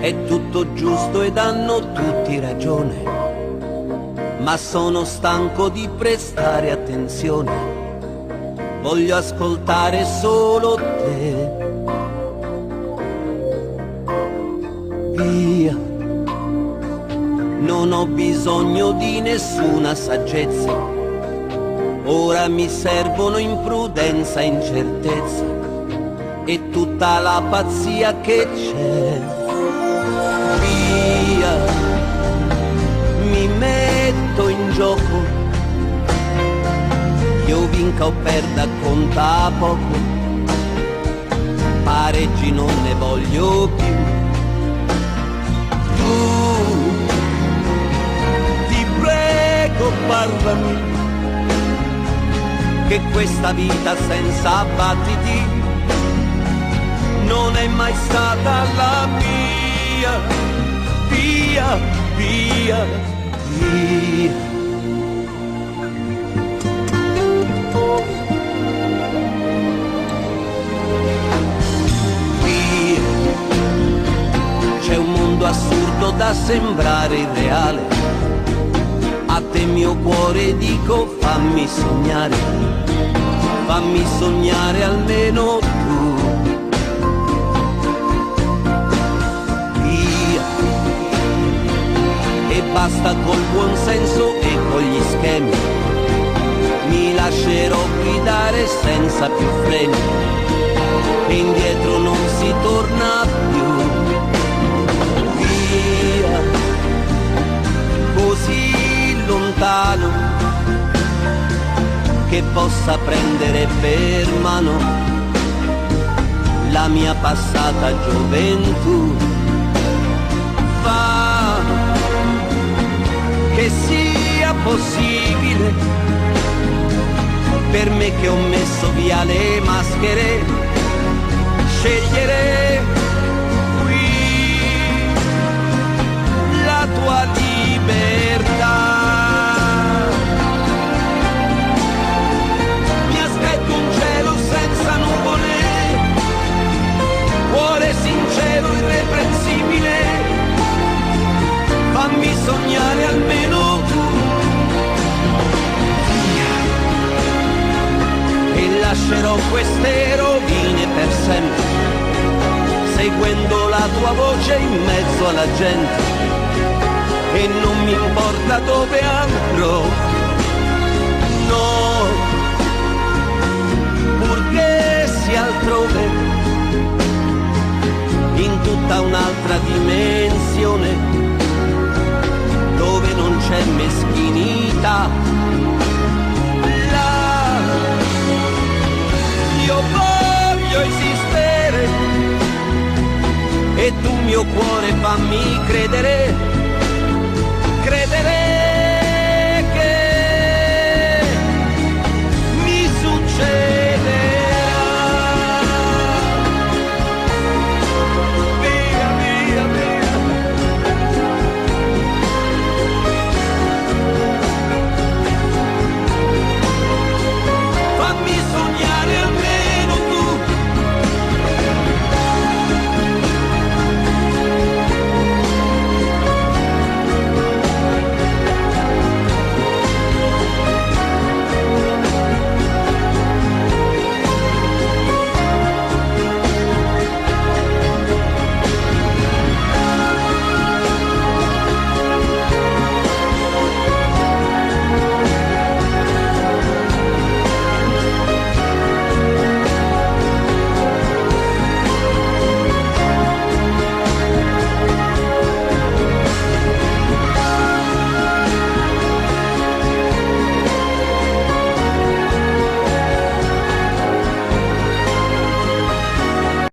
è tutto giusto ed hanno tutti ragione, ma sono stanco di prestare attenzione, voglio ascoltare solo te. Via, non ho bisogno di nessuna saggezza, ora mi servono imprudenza e incertezza e tutta la pazzia che c'è. Via, mi metto in gioco, io vinca o perda conta poco, pareggi non ne voglio più. Tu, ti prego parlami, che questa vita senza battiti non è mai stata la mia. Via, via, via. Via. C'è un mondo assurdo da sembrare irreale, a te mio cuore dico fammi sognare almeno tu. E basta col buon senso e con gli schemi, mi lascerò guidare senza più freni e indietro non si torna più. Via, così lontano che possa prendere per mano la mia passata gioventù. Va, che sia possibile per me che ho messo via le maschere, scegliere qui la tua libertà. Mi aspetto un cielo senza nuvole, cuore sincero, irreprensibile, fammi sognare almeno tu. E lascerò queste rovine per sempre, seguendo la tua voce in mezzo alla gente, e non mi importa dove andrò, no, purché sia altrove, in tutta un'altra dimensione, dove non c'è meschinità. Là io voglio esistere e tu mio cuore fammi credere